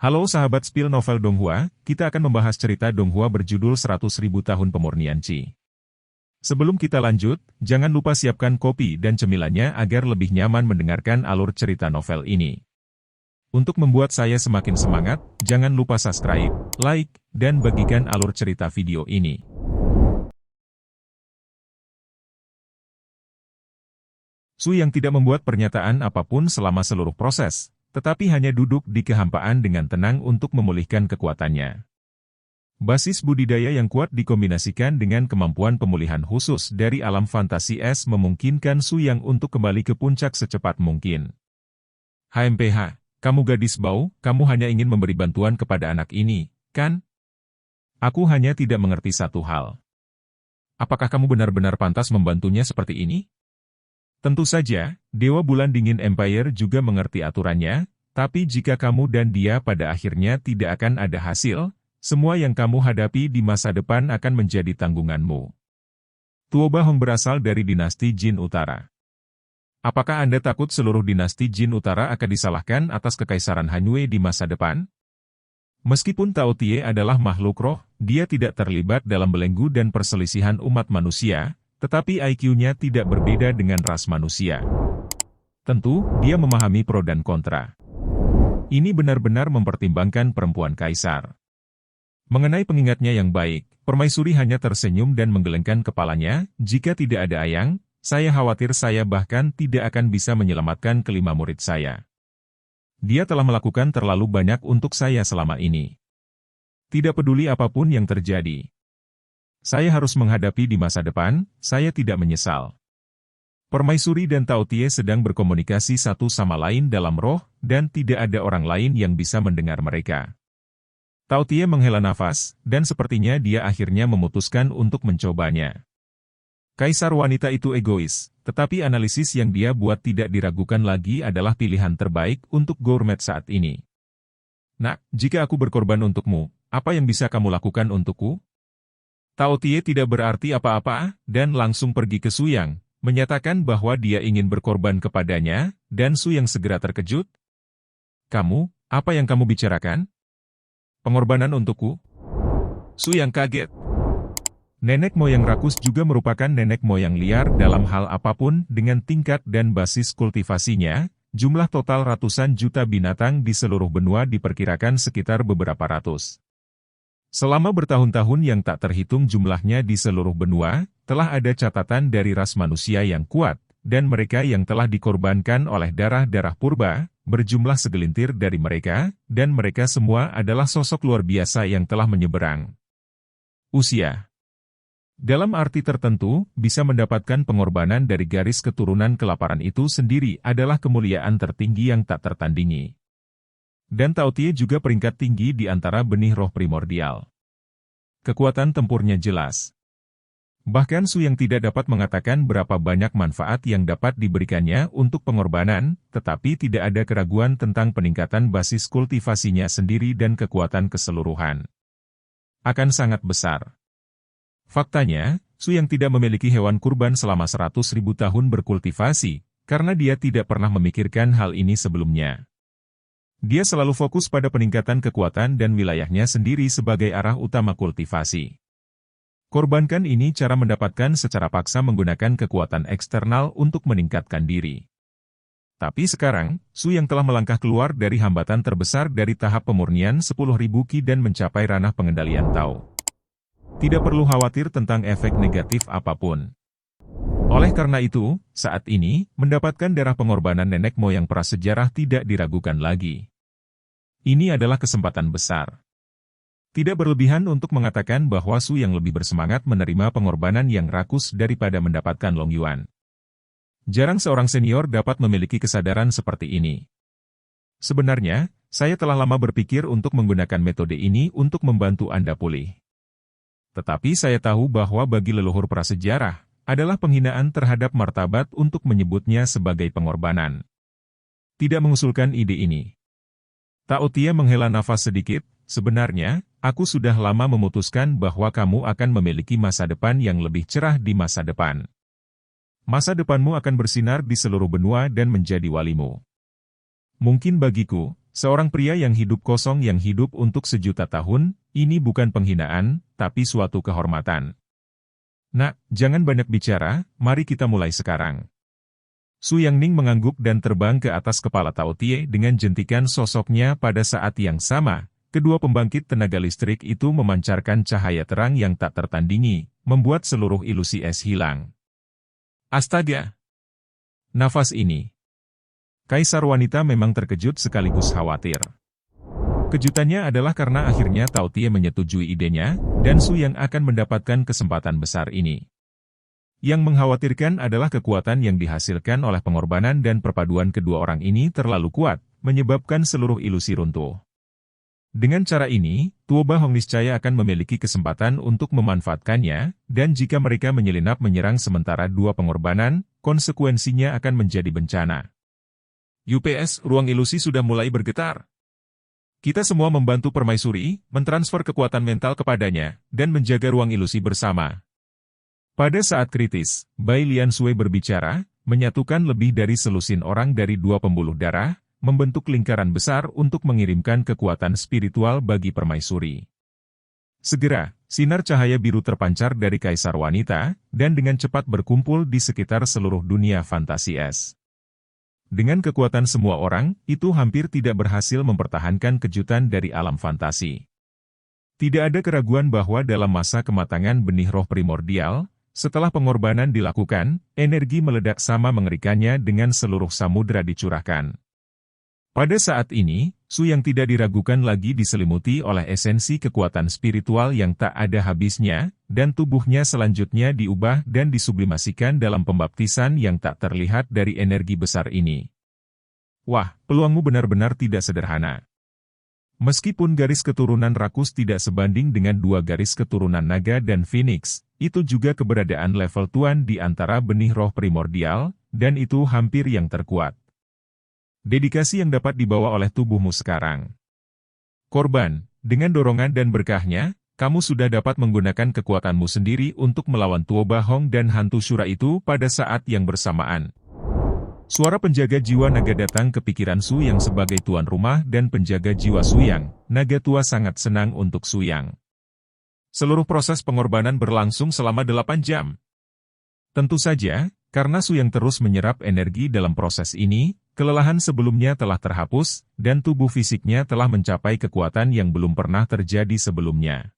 Halo sahabat Spill Novel Donghua, kita akan membahas cerita Donghua berjudul 100.000 Tahun Pemurnian Qi. Sebelum kita lanjut, jangan lupa siapkan kopi dan cemilannya agar lebih nyaman mendengarkan alur cerita novel ini. Untuk membuat saya semakin semangat, jangan lupa subscribe, like, dan bagikan alur cerita video ini. Su yang tidak membuat pernyataan apapun selama seluruh proses, tetapi hanya duduk di kehampaan dengan tenang untuk memulihkan kekuatannya. Basis budidaya yang kuat dikombinasikan dengan kemampuan pemulihan khusus dari alam fantasi es memungkinkan Su Yang untuk kembali ke puncak secepat mungkin. HMPH, kamu gadis bau, kamu hanya ingin memberi bantuan kepada anak ini, kan? Aku hanya tidak mengerti satu hal. Apakah kamu benar-benar pantas membantunya seperti ini? Tentu saja, Dewa Bulan Dingin Empire juga mengerti aturannya, tapi jika kamu dan dia pada akhirnya tidak akan ada hasil, semua yang kamu hadapi di masa depan akan menjadi tanggunganmu. Tuoba Hong berasal dari dinasti Jin Utara. Apakah Anda takut seluruh dinasti Jin Utara akan disalahkan atas kekaisaran Hanwei di masa depan? Meskipun Tao Tie adalah makhluk roh, dia tidak terlibat dalam belenggu dan perselisihan umat manusia, tetapi IQ-nya tidak berbeda dengan ras manusia. Tentu, dia memahami pro dan kontra. Ini benar-benar mempertimbangkan perempuan kaisar. Mengenai pengingatnya yang baik, Permaisuri hanya tersenyum dan menggelengkan kepalanya. Jika tidak ada Ayang, saya khawatir saya bahkan tidak akan bisa menyelamatkan kelima murid saya. Dia telah melakukan terlalu banyak untuk saya selama ini. Tidak peduli apapun yang terjadi. Saya harus menghadapi di masa depan, saya tidak menyesal. Permaisuri dan Tao Tie sedang berkomunikasi satu sama lain dalam roh, dan tidak ada orang lain yang bisa mendengar mereka. Tao Tie menghela nafas, dan sepertinya dia akhirnya memutuskan untuk mencobanya. Kaisar wanita itu egois, tetapi analisis yang dia buat tidak diragukan lagi adalah pilihan terbaik untuk gourmet saat ini. Nak, jika aku berkorban untukmu, apa yang bisa kamu lakukan untukku? Tao Tie tidak berarti apa-apa, dan langsung pergi ke Su Yang, menyatakan bahwa dia ingin berkorban kepadanya, dan Su Yang segera terkejut. Kamu, apa yang kamu bicarakan? Pengorbanan untukku? Su Yang kaget. Nenek moyang rakus juga merupakan nenek moyang liar dalam hal apapun dengan tingkat dan basis kultivasinya, jumlah total ratusan juta binatang di seluruh benua diperkirakan sekitar beberapa ratus. Selama bertahun-tahun yang tak terhitung jumlahnya di seluruh benua, telah ada catatan dari ras manusia yang kuat, dan mereka yang telah dikorbankan oleh darah-darah purba, berjumlah segelintir dari mereka, dan mereka semua adalah sosok luar biasa yang telah menyeberang usia. Dalam arti tertentu, bisa mendapatkan pengorbanan dari garis keturunan kelaparan itu sendiri adalah kemuliaan tertinggi yang tak tertandingi. Dan Tao Tie juga peringkat tinggi di antara benih roh primordial. Kekuatan tempurnya jelas. Bahkan Su Yang tidak dapat mengatakan berapa banyak manfaat yang dapat diberikannya untuk pengorbanan, tetapi tidak ada keraguan tentang peningkatan basis kultivasinya sendiri dan kekuatan keseluruhan. Akan sangat besar. Faktanya, Su Yang tidak memiliki hewan kurban selama 100.000 tahun berkultivasi, karena dia tidak pernah memikirkan hal ini sebelumnya. Dia selalu fokus pada peningkatan kekuatan dan wilayahnya sendiri sebagai arah utama kultivasi. Korbankan ini cara mendapatkan secara paksa menggunakan kekuatan eksternal untuk meningkatkan diri. Tapi sekarang, Su Yang telah melangkah keluar dari hambatan terbesar dari tahap pemurnian 10.000 Qi dan mencapai ranah pengendalian Tao. Tidak perlu khawatir tentang efek negatif apapun. Oleh karena itu, saat ini, mendapatkan darah pengorbanan nenek moyang prasejarah tidak diragukan lagi. Ini adalah kesempatan besar. Tidak berlebihan untuk mengatakan bahwa Su Yang lebih bersemangat menerima pengorbanan yang rakus daripada mendapatkan Long Yuan. Jarang seorang senior dapat memiliki kesadaran seperti ini. Sebenarnya, saya telah lama berpikir untuk menggunakan metode ini untuk membantu Anda pulih. Tetapi saya tahu bahwa bagi leluhur prasejarah, adalah penghinaan terhadap martabat untuk menyebutnya sebagai pengorbanan. Tidak mengusulkan ide ini. Tao Tie menghela nafas sedikit, sebenarnya, aku sudah lama memutuskan bahwa kamu akan memiliki masa depan yang lebih cerah di masa depan. Masa depanmu akan bersinar di seluruh benua dan menjadi walimu. Mungkin bagiku, seorang pria yang hidup kosong yang hidup untuk sejuta tahun, ini bukan penghinaan, tapi suatu kehormatan. Nak, jangan banyak bicara, mari kita mulai sekarang. Su Yangning mengangguk dan terbang ke atas kepala Tao Tie dengan jentikan sosoknya pada saat yang sama. Kedua pembangkit tenaga listrik itu memancarkan cahaya terang yang tak tertandingi, membuat seluruh ilusi es hilang. Astaga! Nafas ini. Kaisar wanita memang terkejut sekaligus khawatir. Kejutannya adalah karena akhirnya Tao Tie menyetujui idenya, dan Su Yang akan mendapatkan kesempatan besar ini. Yang mengkhawatirkan adalah kekuatan yang dihasilkan oleh pengorbanan dan perpaduan kedua orang ini terlalu kuat, menyebabkan seluruh ilusi runtuh. Dengan cara ini, Tuoba Hong niscaya akan memiliki kesempatan untuk memanfaatkannya, dan jika mereka menyelinap menyerang sementara dua pengorbanan, konsekuensinya akan menjadi bencana. UPS, ruang ilusi sudah mulai bergetar. Kita semua membantu permaisuri, mentransfer kekuatan mental kepadanya, dan menjaga ruang ilusi bersama. Pada saat kritis, Bai Lian Sui berbicara, menyatukan lebih dari selusin orang dari dua pembuluh darah, membentuk lingkaran besar untuk mengirimkan kekuatan spiritual bagi permaisuri. Segera, sinar cahaya biru terpancar dari Kaisar Wanita, dan dengan cepat berkumpul di sekitar seluruh dunia fantasi es. Dengan kekuatan semua orang, itu hampir tidak berhasil mempertahankan kejutan dari alam fantasi. Tidak ada keraguan bahwa dalam masa kematangan benih roh primordial, setelah pengorbanan dilakukan, energi meledak sama mengerikannya dengan seluruh samudera dicurahkan. Pada saat ini, Su yang tidak diragukan lagi diselimuti oleh esensi kekuatan spiritual yang tak ada habisnya, dan tubuhnya selanjutnya diubah dan disublimasikan dalam pembaptisan yang tak terlihat dari energi besar ini. Wah, peluangmu benar-benar tidak sederhana. Meskipun garis keturunan rakus tidak sebanding dengan dua garis keturunan naga dan phoenix, itu juga keberadaan level tuan di antara benih roh primordial, dan itu hampir yang terkuat. Dedikasi yang dapat dibawa oleh tubuhmu sekarang. Korban, dengan dorongan dan berkahnya, kamu sudah dapat menggunakan kekuatanmu sendiri untuk melawan Tuoba Hong dan hantu Syura itu pada saat yang bersamaan. Suara penjaga jiwa naga datang ke pikiran Su Yang sebagai tuan rumah dan penjaga jiwa Su Yang. Naga tua sangat senang untuk Su Yang. Seluruh proses pengorbanan berlangsung selama 8 jam. Tentu saja, karena Su Yang terus menyerap energi dalam proses ini, kelelahan sebelumnya telah terhapus, dan tubuh fisiknya telah mencapai kekuatan yang belum pernah terjadi sebelumnya.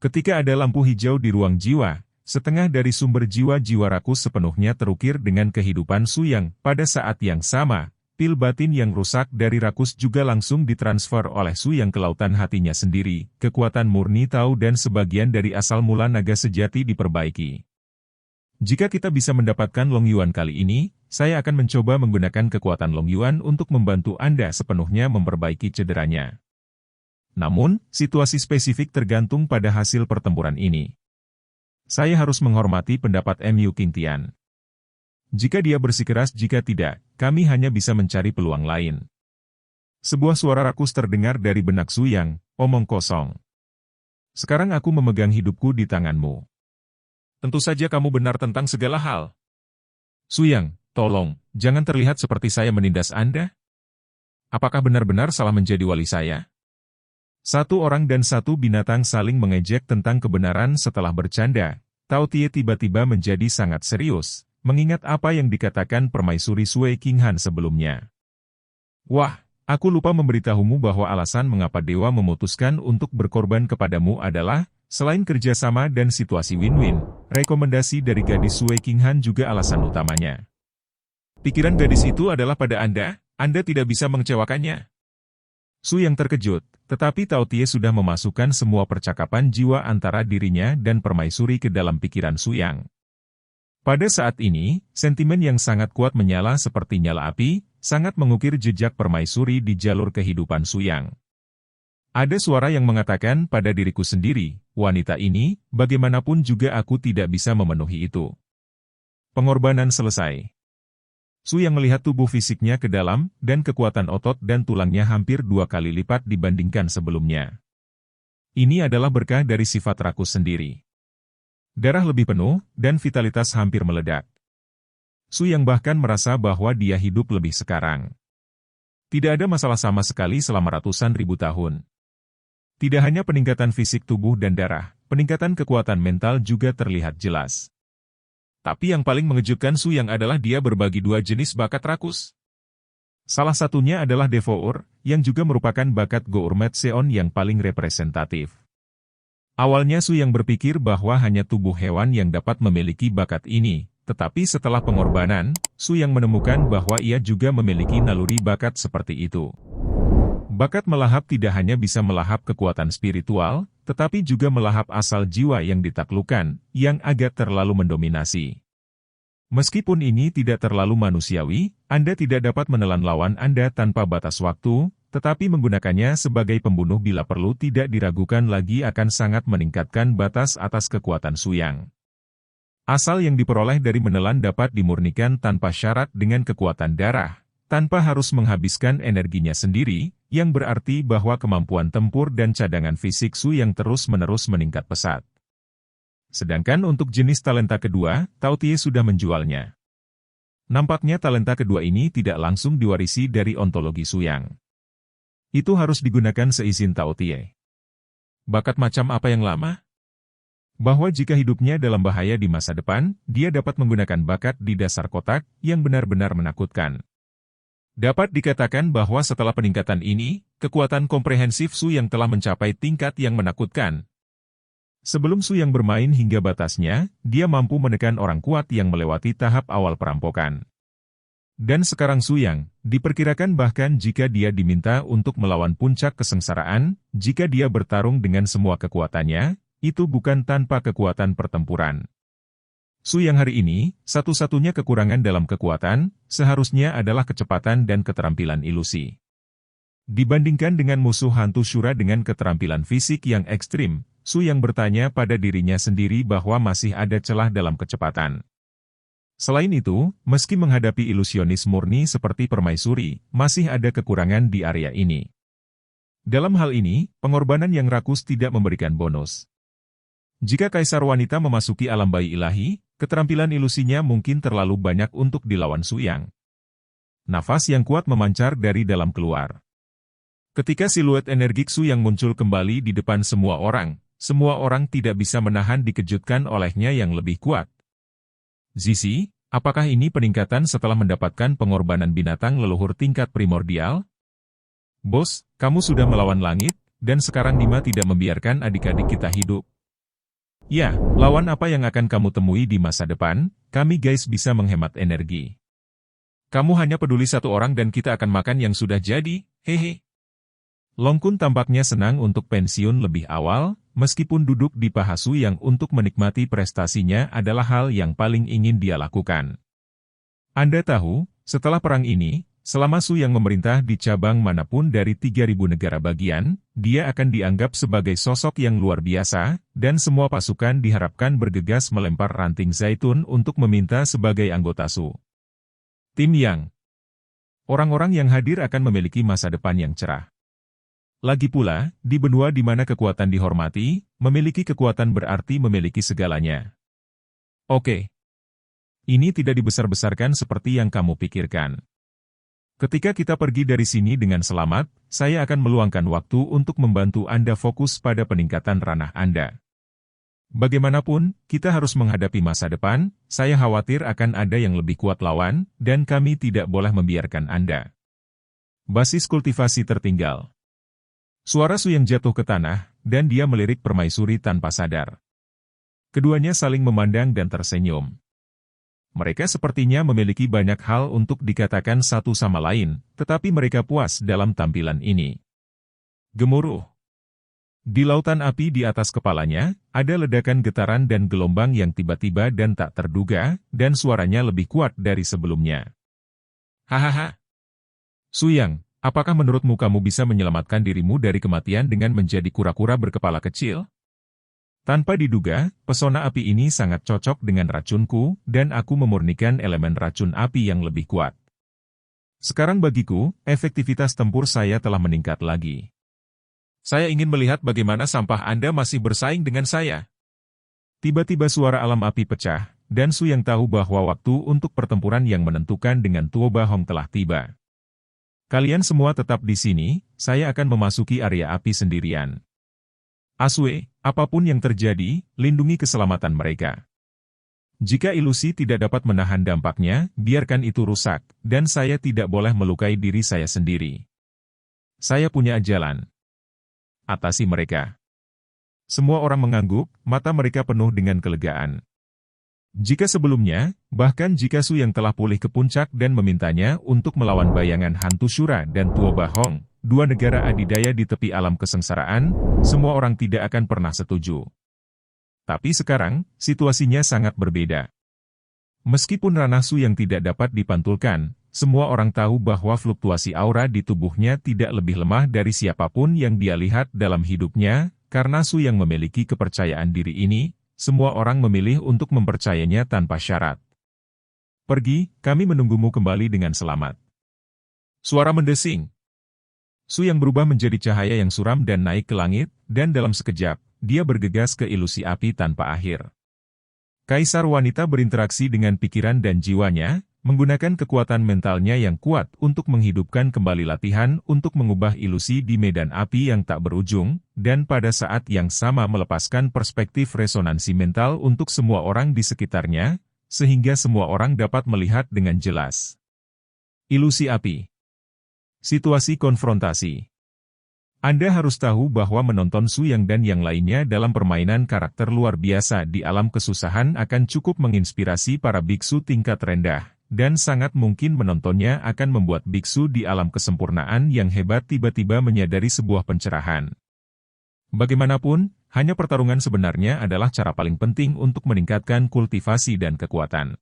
Ketika ada lampu hijau di ruang jiwa, setengah dari sumber jiwa-jiwa rakus sepenuhnya terukir dengan kehidupan Su Yang. Pada saat yang sama, pil batin yang rusak dari rakus juga langsung ditransfer oleh Su Yang ke lautan hatinya sendiri. Kekuatan murni Tao dan sebagian dari asal mula naga sejati diperbaiki. Jika kita bisa mendapatkan Long Yuan kali ini, saya akan mencoba menggunakan kekuatan Long Yuan untuk membantu Anda sepenuhnya memperbaiki cederanya. Namun, situasi spesifik tergantung pada hasil pertempuran ini. Saya harus menghormati pendapat Mu Qingtian. Jika dia bersikeras jika tidak, kami hanya bisa mencari peluang lain. Sebuah suara rakus terdengar dari benak Su Yang, omong kosong. Sekarang aku memegang hidupku di tanganmu. Tentu saja kamu benar tentang segala hal. Su Yang, tolong, jangan terlihat seperti saya menindas Anda. Apakah benar-benar salah menjadi wali saya? Satu orang dan satu binatang saling mengejek tentang kebenaran setelah bercanda. Tao Tie tiba-tiba menjadi sangat serius, mengingat apa yang dikatakan permaisuri Sui Qinghan sebelumnya. Wah, aku lupa memberitahumu bahwa alasan mengapa dewa memutuskan untuk berkorban kepadamu adalah, selain kerjasama dan situasi win-win, rekomendasi dari gadis Sui Qinghan juga alasan utamanya. Pikiran gadis itu adalah pada Anda tidak bisa mengecewakannya. Su Yang terkejut, tetapi Tao Tie sudah memasukkan semua percakapan jiwa antara dirinya dan permaisuri ke dalam pikiran Su Yang. Pada saat ini, sentimen yang sangat kuat menyala seperti nyala api, sangat mengukir jejak permaisuri di jalur kehidupan Su Yang. Ada suara yang mengatakan pada diriku sendiri, wanita ini, bagaimanapun juga aku tidak bisa memenuhi itu. Pengorbanan selesai. Su Yang melihat tubuh fisiknya ke dalam, dan kekuatan otot dan tulangnya hampir 2 kali lipat dibandingkan sebelumnya. Ini adalah berkah dari sifat rakus sendiri. Darah lebih penuh, dan vitalitas hampir meledak. Su Yang bahkan merasa bahwa dia hidup lebih sekarang. Tidak ada masalah sama sekali selama ratusan ribu tahun. Tidak hanya peningkatan fisik tubuh dan darah, peningkatan kekuatan mental juga terlihat jelas. Tapi yang paling mengejutkan Su Yang adalah dia berbagi dua jenis bakat rakus. Salah satunya adalah Devour, yang juga merupakan bakat Gourmet Seon yang paling representatif. Awalnya Su Yang berpikir bahwa hanya tubuh hewan yang dapat memiliki bakat ini, tetapi setelah pengorbanan, Su Yang menemukan bahwa ia juga memiliki naluri bakat seperti itu. Bakat melahap tidak hanya bisa melahap kekuatan spiritual, tetapi juga melahap asal jiwa yang ditaklukkan, yang agak terlalu mendominasi. Meskipun ini tidak terlalu manusiawi, Anda tidak dapat menelan lawan Anda tanpa batas waktu, tetapi menggunakannya sebagai pembunuh bila perlu tidak diragukan lagi akan sangat meningkatkan batas atas kekuatan Su Yang. Asal yang diperoleh dari menelan dapat dimurnikan tanpa syarat dengan kekuatan darah, tanpa harus menghabiskan energinya sendiri, yang berarti bahwa kemampuan tempur dan cadangan fisik Su Yang terus-menerus meningkat pesat. Sedangkan untuk jenis talenta kedua, Tao Tie sudah menjualnya. Nampaknya talenta kedua ini tidak langsung diwarisi dari ontologi Su Yang. Itu harus digunakan seizin Tao Tie. Bakat macam apa yang lama? Bahwa jika hidupnya dalam bahaya di masa depan, dia dapat menggunakan bakat di dasar kotak yang benar-benar menakutkan. Dapat dikatakan bahwa setelah peningkatan ini, kekuatan komprehensif Su Yang telah mencapai tingkat yang menakutkan. Sebelum Su Yang bermain hingga batasnya, dia mampu menekan orang kuat yang melewati tahap awal perampokan. Dan sekarang Su Yang, diperkirakan bahkan jika dia diminta untuk melawan puncak kesengsaraan, jika dia bertarung dengan semua kekuatannya, itu bukan tanpa kekuatan pertempuran. Su Yang hari ini, satu-satunya kekurangan dalam kekuatan, seharusnya adalah kecepatan dan keterampilan ilusi. Dibandingkan dengan musuh hantu Shura dengan keterampilan fisik yang ekstrim, Su Yang bertanya pada dirinya sendiri bahwa masih ada celah dalam kecepatan. Selain itu, meski menghadapi ilusionis murni seperti permaisuri, masih ada kekurangan di area ini. Dalam hal ini, pengorbanan yang rakus tidak memberikan bonus. Jika kaisar wanita memasuki alam bayi ilahi, keterampilan ilusinya mungkin terlalu banyak untuk dilawan Su Yang. Nafas yang kuat memancar dari dalam keluar. Ketika siluet energik Su Yang muncul kembali di depan semua orang tidak bisa menahan dikejutkan olehnya yang lebih kuat. Zizi, apakah ini peningkatan setelah mendapatkan pengorbanan binatang leluhur tingkat primordial? Bos, kamu sudah melawan langit, dan sekarang Nima tidak membiarkan adik-adik kita hidup. Ya, lawan apa yang akan kamu temui di masa depan, kami guys bisa menghemat energi. Kamu hanya peduli satu orang dan kita akan makan yang sudah jadi, hehe. Long Kun tampaknya senang untuk pensiun lebih awal, meskipun duduk di paha Su Yang untuk menikmati prestasinya adalah hal yang paling ingin dia lakukan. Anda tahu, setelah perang ini, selama Su Yang memerintah di cabang manapun dari 3.000 negara bagian, dia akan dianggap sebagai sosok yang luar biasa, dan semua pasukan diharapkan bergegas melempar ranting zaitun untuk meminta sebagai anggota Su. Tim Yang. Orang-orang yang hadir akan memiliki masa depan yang cerah. Lagi pula, di benua di mana kekuatan dihormati, memiliki kekuatan berarti memiliki segalanya. Oke. Ini tidak dibesar-besarkan seperti yang kamu pikirkan. Ketika kita pergi dari sini dengan selamat, saya akan meluangkan waktu untuk membantu Anda fokus pada peningkatan ranah Anda. Bagaimanapun, kita harus menghadapi masa depan, saya khawatir akan ada yang lebih kuat lawan, dan kami tidak boleh membiarkan Anda. Basis kultivasi tertinggal. Suara Su Yang jatuh ke tanah, dan dia melirik permaisuri tanpa sadar. Keduanya saling memandang dan tersenyum. Mereka sepertinya memiliki banyak hal untuk dikatakan satu sama lain, tetapi mereka puas dalam tampilan ini. Gemuruh. Di lautan api di atas kepalanya, ada ledakan getaran dan gelombang yang tiba-tiba dan tak terduga, dan suaranya lebih kuat dari sebelumnya. Hahaha. Su Yang, apakah menurutmu kamu bisa menyelamatkan dirimu dari kematian dengan menjadi kura-kura berkepala kecil? Tanpa diduga, pesona api ini sangat cocok dengan racunku, dan aku memurnikan elemen racun api yang lebih kuat. Sekarang bagiku, efektivitas tempur saya telah meningkat lagi. Saya ingin melihat bagaimana sampah Anda masih bersaing dengan saya. Tiba-tiba suara alam api pecah, dan Su Yang tahu bahwa waktu untuk pertempuran yang menentukan dengan Tuo Bahong telah tiba. Kalian semua tetap di sini, saya akan memasuki area api sendirian. Aswe, apapun yang terjadi, lindungi keselamatan mereka. Jika ilusi tidak dapat menahan dampaknya, biarkan itu rusak, dan saya tidak boleh melukai diri saya sendiri. Saya punya jalan. Atasi mereka. Semua orang mengangguk, mata mereka penuh dengan kelegaan. Jika sebelumnya, bahkan jika Su yang telah pulih ke puncak dan memintanya untuk melawan bayangan hantu Shura dan Tuo Bahong, dua negara adidaya di tepi alam kesengsaraan, semua orang tidak akan pernah setuju. Tapi sekarang, situasinya sangat berbeda. Meskipun ranah Su yang tidak dapat dipantulkan, semua orang tahu bahwa fluktuasi aura di tubuhnya tidak lebih lemah dari siapapun yang dia lihat dalam hidupnya, karena Su yang memiliki kepercayaan diri ini, semua orang memilih untuk mempercayainya tanpa syarat. Pergi, kami menunggumu kembali dengan selamat. Suara mendesing. Su yang berubah menjadi cahaya yang suram dan naik ke langit, dan dalam sekejap, dia bergegas ke ilusi api tanpa akhir. Kaisar wanita berinteraksi dengan pikiran dan jiwanya, menggunakan kekuatan mentalnya yang kuat untuk menghidupkan kembali latihan untuk mengubah ilusi di medan api yang tak berujung, dan pada saat yang sama melepaskan perspektif resonansi mental untuk semua orang di sekitarnya, sehingga semua orang dapat melihat dengan jelas. Ilusi api. Situasi konfrontasi. Anda harus tahu bahwa menonton Su Yang dan yang lainnya dalam permainan karakter luar biasa di alam kesusahan akan cukup menginspirasi para biksu tingkat rendah, dan sangat mungkin menontonnya akan membuat biksu di alam kesempurnaan yang hebat tiba-tiba menyadari sebuah pencerahan. Bagaimanapun, hanya pertarungan sebenarnya adalah cara paling penting untuk meningkatkan kultivasi dan kekuatan.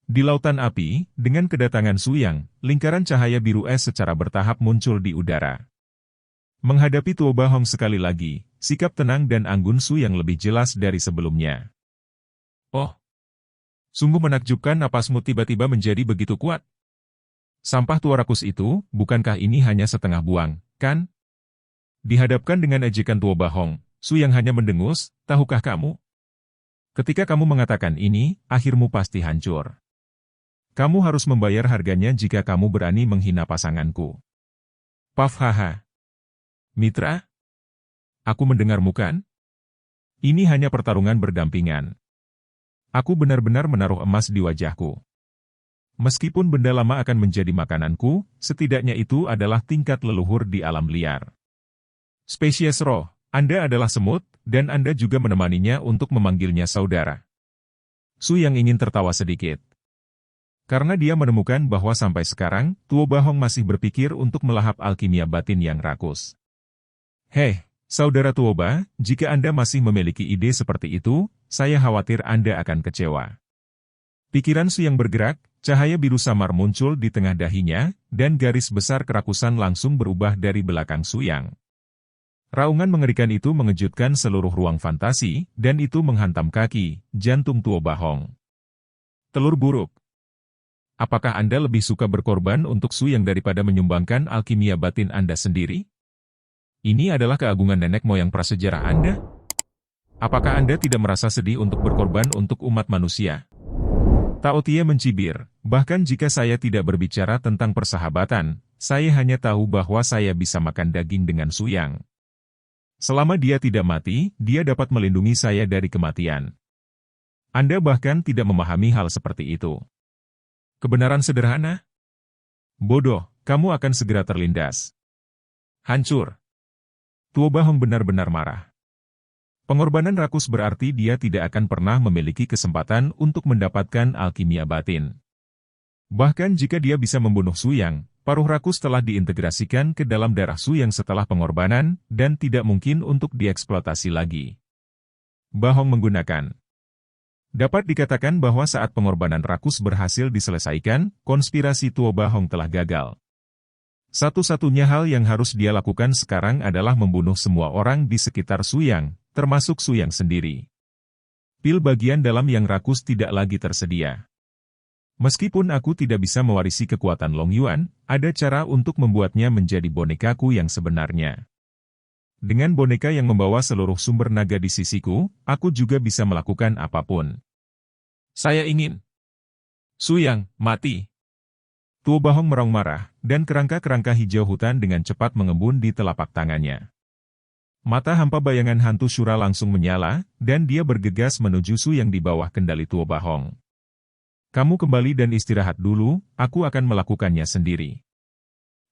Di lautan api, dengan kedatangan Su Yang, lingkaran cahaya biru es secara bertahap muncul di udara. Menghadapi Tuo Bahong sekali lagi, sikap tenang dan anggun Su Yang lebih jelas dari sebelumnya. Oh, sungguh menakjubkan napasmu tiba-tiba menjadi begitu kuat. Sampah tua rakus itu, bukankah ini hanya setengah buang, kan? Dihadapkan dengan ejekan Tuo Bahong, Su Yang hanya mendengus, tahukah kamu? Ketika kamu mengatakan ini, akhirmu pasti hancur. Kamu harus membayar harganya jika kamu berani menghina pasanganku. Paf haha. Mitra? Aku mendengarmu kan? Ini hanya pertarungan berdampingan. Aku benar-benar menaruh emas di wajahku. Meskipun benda lama akan menjadi makananku, setidaknya itu adalah tingkat leluhur di alam liar. Spesies roh, Anda adalah semut, dan Anda juga menemaninya untuk memanggilnya saudara. Su yang ingin tertawa sedikit. Karena dia menemukan bahwa sampai sekarang, Tuo Bahong masih berpikir untuk melahap alkimia batin yang rakus. Hei, saudara Tuoba, jika Anda masih memiliki ide seperti itu, saya khawatir Anda akan kecewa. Pikiran Su yang bergerak, cahaya biru samar muncul di tengah dahinya, dan garis besar kerakusan langsung berubah dari belakang Su Yang. Raungan mengerikan itu mengejutkan seluruh ruang fantasi, dan itu menghantam kaki, jantung Tuo Bahong. Telur buruk. Apakah Anda lebih suka berkorban untuk Su Yang daripada menyumbangkan alkimia batin Anda sendiri? Ini adalah keagungan nenek moyang prasejarah Anda. Apakah Anda tidak merasa sedih untuk berkorban untuk umat manusia? Tao Tie mencibir, bahkan jika saya tidak berbicara tentang persahabatan, saya hanya tahu bahwa saya bisa makan daging dengan Su Yang. Selama dia tidak mati, dia dapat melindungi saya dari kematian. Anda bahkan tidak memahami hal seperti itu. Kebenaran sederhana? Bodoh, kamu akan segera terlindas. Hancur. Tuo Bahong benar-benar marah. Pengorbanan rakus berarti dia tidak akan pernah memiliki kesempatan untuk mendapatkan alkimia batin. Bahkan jika dia bisa membunuh Su Yang, paruh rakus telah diintegrasikan ke dalam darah Su Yang setelah pengorbanan, dan tidak mungkin untuk dieksploitasi lagi. Bahong menggunakan. Dapat dikatakan bahwa saat pengorbanan rakus berhasil diselesaikan, konspirasi Tuo Bahong telah gagal. Satu-satunya hal yang harus dia lakukan sekarang adalah membunuh semua orang di sekitar Su Yang, termasuk Su Yang sendiri. Pil bagian dalam yang rakus tidak lagi tersedia. Meskipun aku tidak bisa mewarisi kekuatan Long Yuan, ada cara untuk membuatnya menjadi bonekaku yang sebenarnya. Dengan boneka yang membawa seluruh sumber naga di sisiku, aku juga bisa melakukan apapun. Saya ingin Su Yang mati. Tuo Bahong meraung marah, dan kerangka-kerangka hijau hutan dengan cepat mengembun di telapak tangannya. Mata hampa bayangan hantu Shura langsung menyala, dan dia bergegas menuju Su yang di bawah kendali Tuo Bahong. Kamu kembali dan istirahat dulu, aku akan melakukannya sendiri.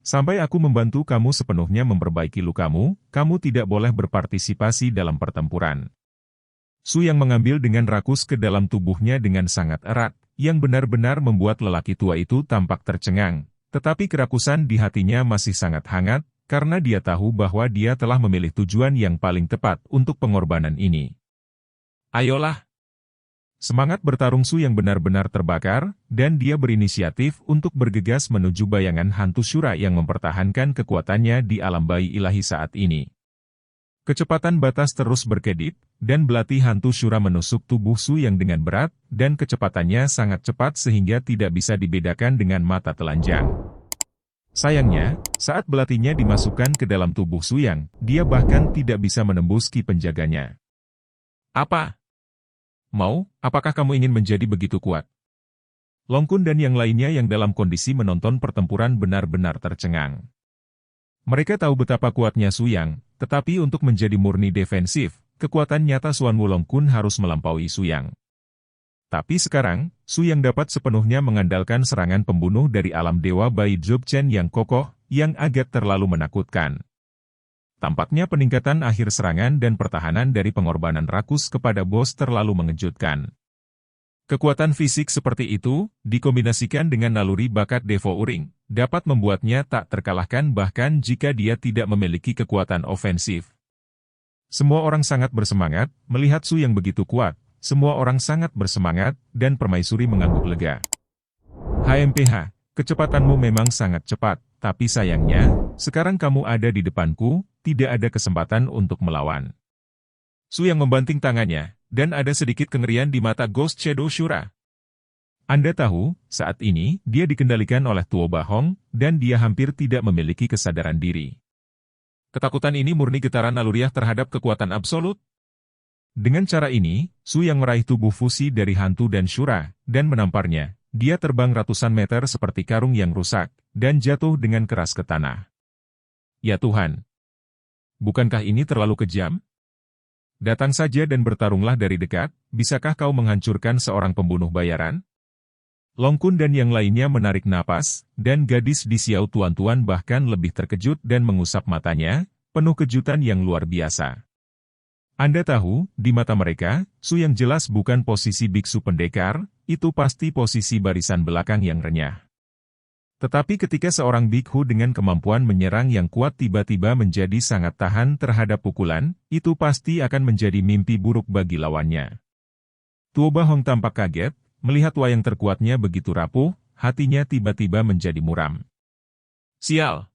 Sampai aku membantu kamu sepenuhnya memperbaiki lukamu, kamu tidak boleh berpartisipasi dalam pertempuran. Su yang mengambil dengan rakus ke dalam tubuhnya dengan sangat erat, yang benar-benar membuat lelaki tua itu tampak tercengang, tetapi kerakusan di hatinya masih sangat hangat, karena dia tahu bahwa dia telah memilih tujuan yang paling tepat untuk pengorbanan ini. Ayolah! Semangat bertarung Su yang benar-benar terbakar, dan dia berinisiatif untuk bergegas menuju bayangan hantu Shura yang mempertahankan kekuatannya di alam bayi ilahi saat ini. Kecepatan batas terus berkedip, dan belati hantu Shura menusuk tubuh Su yang dengan berat, dan kecepatannya sangat cepat sehingga tidak bisa dibedakan dengan mata telanjang. Sayangnya, saat belatinya dimasukkan ke dalam tubuh Su Yang, dia bahkan tidak bisa menembus ki penjaganya. Apa? Apakah kamu ingin menjadi begitu kuat? Long Kun dan yang lainnya yang dalam kondisi menonton pertempuran benar-benar tercengang. Mereka tahu betapa kuatnya Su Yang, tetapi untuk menjadi murni defensif, kekuatan nyata Xuan Wulong Kun harus melampaui Su Yang. Tapi sekarang, Su Yang dapat sepenuhnya mengandalkan serangan pembunuh dari alam dewa bayi Zhou Chen yang kokoh, yang agak terlalu menakutkan. Tampaknya peningkatan akhir serangan dan pertahanan dari pengorbanan rakus kepada bos terlalu mengejutkan. Kekuatan fisik seperti itu, dikombinasikan dengan naluri bakat Devo Uring, dapat membuatnya tak terkalahkan bahkan jika dia tidak memiliki kekuatan ofensif. Semua orang sangat bersemangat, melihat Su yang begitu kuat. Semua orang sangat bersemangat, dan permaisuri mengangguk lega. HMPH, kecepatanmu memang sangat cepat, tapi sayangnya, sekarang kamu ada di depanku, tidak ada kesempatan untuk melawan. Su yang membanting tangannya, dan ada sedikit kengerian di mata Ghost Shadow Shura. Anda tahu, saat ini, dia dikendalikan oleh Tuo Bahong, dan dia hampir tidak memiliki kesadaran diri. Ketakutan ini murni getaran naluriah terhadap kekuatan absolut. Dengan cara ini, Su yang meraih tubuh fusi dari hantu dan Shura, dan menamparnya, dia terbang ratusan meter seperti karung yang rusak, dan jatuh dengan keras ke tanah. Ya Tuhan! Bukankah ini terlalu kejam? Datang saja dan bertarunglah dari dekat, bisakah kau menghancurkan seorang pembunuh bayaran? Long Kun dan yang lainnya menarik napas, dan gadis di Xiao Tuan-Tuan bahkan lebih terkejut dan mengusap matanya, penuh kejutan yang luar biasa. Anda tahu, di mata mereka, Su yang jelas bukan posisi biksu pendekar, itu pasti posisi barisan belakang yang renyah. Tetapi ketika seorang bikhu dengan kemampuan menyerang yang kuat tiba-tiba menjadi sangat tahan terhadap pukulan, itu pasti akan menjadi mimpi buruk bagi lawannya. Tuo Bahong tampak kaget, melihat wayang terkuatnya begitu rapuh, hatinya tiba-tiba menjadi muram. Sial!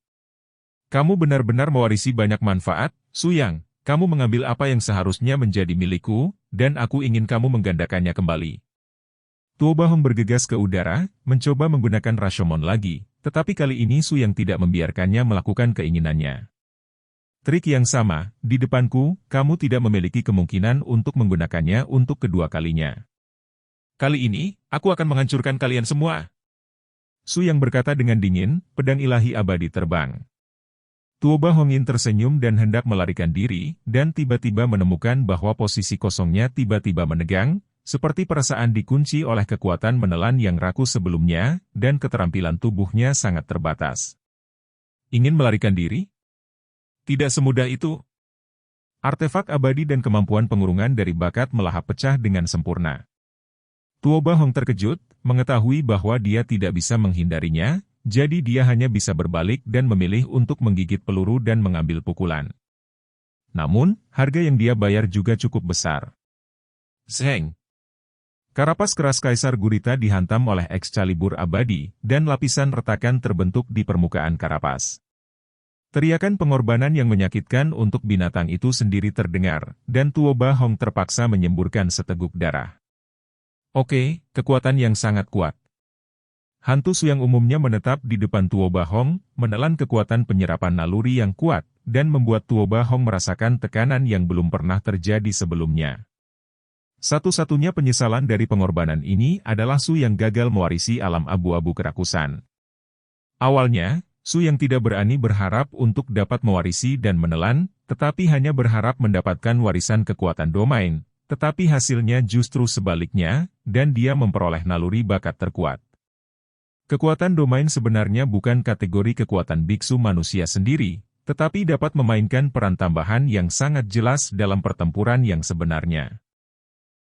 Kamu benar-benar mewarisi banyak manfaat, Su Yang. Kamu mengambil apa yang seharusnya menjadi milikku, dan aku ingin kamu menggandakannya kembali. Tuo Bahong bergegas ke udara, mencoba menggunakan Rashomon lagi, tetapi kali ini Su yang tidak membiarkannya melakukan keinginannya. Trik yang sama, di depanku, kamu tidak memiliki kemungkinan untuk menggunakannya untuk kedua kalinya. Kali ini, aku akan menghancurkan kalian semua. Su yang berkata dengan dingin, pedang ilahi abadi terbang. Tuo Bahongin tersenyum dan hendak melarikan diri, dan tiba-tiba menemukan bahwa posisi kosongnya tiba-tiba menegang, seperti perasaan dikunci oleh kekuatan menelan yang rakus sebelumnya, dan keterampilan tubuhnya sangat terbatas. Ingin melarikan diri? Tidak semudah itu. Artefak abadi dan kemampuan pengurungan dari bakat melahap pecah dengan sempurna. Tuo Bahong terkejut, mengetahui bahwa dia tidak bisa menghindarinya, jadi dia hanya bisa berbalik dan memilih untuk menggigit peluru dan mengambil pukulan. Namun, harga yang dia bayar juga cukup besar. Zheng! Karapas keras Kaisar Gurita dihantam oleh Excalibur abadi, dan lapisan retakan terbentuk di permukaan karapas. Teriakan pengorbanan yang menyakitkan untuk binatang itu sendiri terdengar, dan Tuo Bahong terpaksa menyemburkan seteguk darah. Oke, kekuatan yang sangat kuat. Hantu Su yang umumnya menetap di depan Tuo Bahong, menelan kekuatan penyerapan naluri yang kuat, dan membuat Tuo Bahong merasakan tekanan yang belum pernah terjadi sebelumnya. Satu-satunya penyesalan dari pengorbanan ini adalah Su yang gagal mewarisi alam abu-abu kerakusan. Awalnya, Su yang tidak berani berharap untuk dapat mewarisi dan menelan, tetapi hanya berharap mendapatkan warisan kekuatan domain, tetapi hasilnya justru sebaliknya, dan dia memperoleh naluri bakat terkuat. Kekuatan domain sebenarnya bukan kategori kekuatan biksu manusia sendiri, tetapi dapat memainkan peran tambahan yang sangat jelas dalam pertempuran yang sebenarnya.